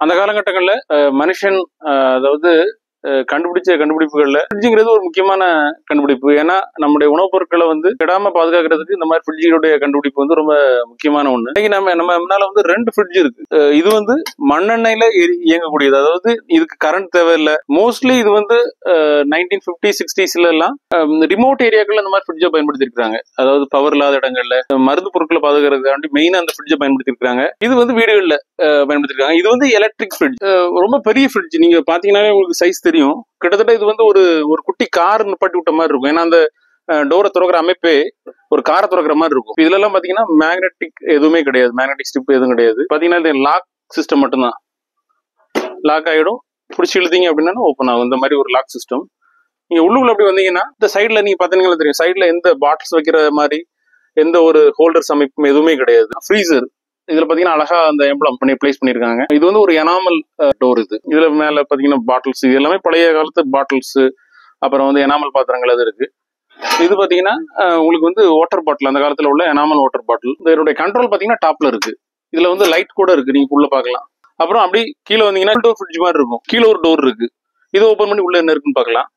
அந்த காலகட்டங்கள்ல மனுஷன் அதாவது கண்டுபிடிச்ச கண்டுபிடிப்புகள்ல ஃப்ரிட்ஜுங்கிறது ஒரு முக்கியமான கண்டுபிடிப்பு. ஏன்னா நம்முடைய உணவுப் பொருட்களை வந்து கெடாம பாதுகாக்கிறதுக்கு இந்த மாதிரி ஃப்ரிட்ஜுடைய கண்டுபிடிப்பு வந்து ரொம்ப முக்கியமான ஒண்ணு. இன்னைக்கு நம்ம முன்னால வந்து 2 ஃப்ரிட்ஜ் இருக்கு. இது வந்து மண்ணெண்ணெயில இயங்கக்கூடியது, அதாவது இதுக்கு கரண்ட் தேவையில்லை. மோஸ்ட்லி இது வந்து 1950s 60s எல்லாம் ரிமோட் ஏரியாக்கள்ல இந்த மாதிரி ஃப்ரிட்ஜை பயன்படுத்தி இருக்காங்க. அதாவது பவர் இல்லாத இடங்கள்ல மருந்து பொருட்களை பாதுகாக்கிறதுக்காண்டி மெயினா அந்த ஃப்ரிட்ஜை பயன்படுத்தி இருக்காங்க. இது வந்து வீடுகள்ல பயன்படுத்தி இருக்காங்க. இது வந்து எலக்ட்ரிக் ஃப்ரிட்ஜ், ரொம்ப பெரிய ஃப்ரிட்ஜ். நீங்க பாத்தீங்கன்னா உங்களுக்கு சைஸ் தெரியும். கிட்டத்தட்ட இது வந்து ஒரு குட்டி கார் நிப்பாட்டி விட்ட மாதிரி இருக்கும். ஏன்னா அந்த டோரை திறக்கிற அமைப்பே ஒரு காரை திறக்கிற மாதிரி இருக்கும். இதுல எல்லாம் பாத்தீங்கன்னா மேக்னெட்டிக் எதுவுமே கிடையாது, மேக்னெட்டிக் ஸ்ட்ரிப் எதுவும் கிடையாது. பாத்தீங்கன்னா இது லாக் சிஸ்டம் மட்டும்தான். லாக் ஆயிடும், பிடிச்சி இழுத்தீங்க அப்படின்னா ஓப்பன் ஆகும். இந்த மாதிரி ஒரு லாக் சிஸ்டம். நீங்க உள்ளுக்குள்ள அப்படி வந்தீங்கன்னா இந்த சைட்ல நீங்க பாத்தீங்கன்னா தெரியும், சைட்ல எந்த பாட்டில்ஸ் வைக்கிற மாதிரி எந்த ஒரு ஹோல்டர்ஸ் அமைப்பும் எதுவுமே கிடையாது. ஃப்ரீசர் இதுல பாத்தீங்கன்னா அழகா அந்த எம்பளம் பண்ணி பிளேஸ் பண்ணிருக்காங்க. இது வந்து ஒரு எனாமல் டோர். இதுல மேல பாத்தீங்கன்னா பாட்டில்ஸ், இது எல்லாமே பழைய காலத்து பாட்டில்ஸ், அப்புறம் வந்து எனாமல் பாத்திரங்கள் அது இருக்கு. இது பாத்தீங்கன்னா உங்களுக்கு வந்து வாட்டர் பாட்டில், அந்த காலத்துல உள்ள எனாமல் வாட்டர் பாட்டில். இதனுடைய கண்ட்ரோல் பாத்தீங்கன்னா டாப்ல இருக்கு. இதுல வந்து லைட் கூட இருக்கு, நீங்க உள்ள பாக்கலாம். அப்புறம் அப்படி கீழே வந்தீங்கன்னா டோர் ஃப்ரிட்ஜ் மாதிரி இருக்கும். கீழே ஒரு டோர் இருக்கு, இதை ஓபன் பண்ணி உள்ள என்ன இருக்குன்னு பாக்கலாம்.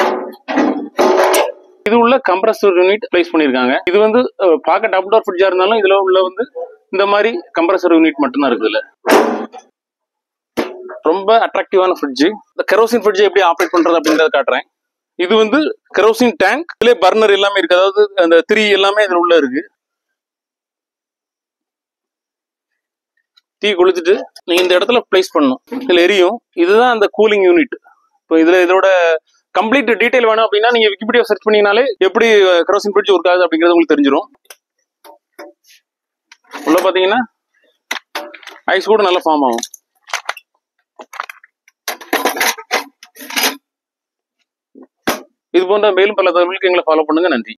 இது உள்ள கம்ப்ரஸர் யூனிட் பிளேஸ் பண்ணிருக்காங்க. இது வந்து பார்க்க டாப் டோர் ஃப்ரிட்ஜா இருந்தாலும் இதுல உள்ள வந்து இந்த மாதிரி கம்ப்ரஸர் யூனிட் மட்டும்தான் இருக்கு. இதுல ரொம்ப அட்ராக்டிவான ஃப்ரிட்ஜ். இந்த கெரோசின் ஃப்ரிட்ஜ் எப்படி ஆப்ரேட் பண்றது அப்படின்றத காட்டுறேன். இது வந்து கெரோசின் டேங்க், இதுல பர்னர் எல்லாமே இருக்கு, அதாவது அந்த 3 எல்லாமே இதுல உள்ள இருக்கு. தீ கொளுத்திட்டு நீங்க இந்த இடத்துல பிளேஸ் பண்ணணும், இதுல எரியும். இதுதான் அந்த கூலிங் யூனிட். இப்போ இதோட கம்ப்ளீட் டீடைல் வேணும் அப்படின்னா நீங்க விக்கிபீடியா சர்ச் பண்ணீங்கனாலே எப்படி கெரோசின் ஃப்ரிட்ஜ் ஒர்க் ஆகுது அப்படிங்கிறது உங்களுக்கு தெரிஞ்சிடும். உள்ள பாத்தீங்கன்னா ஐஸ் கூட நல்லா ஃபார்ம் ஆகும். இது போன்ற மேலும் பல தகவல்களுக்கு எங்களை ஃபாலோ பண்ணுங்க. நன்றி.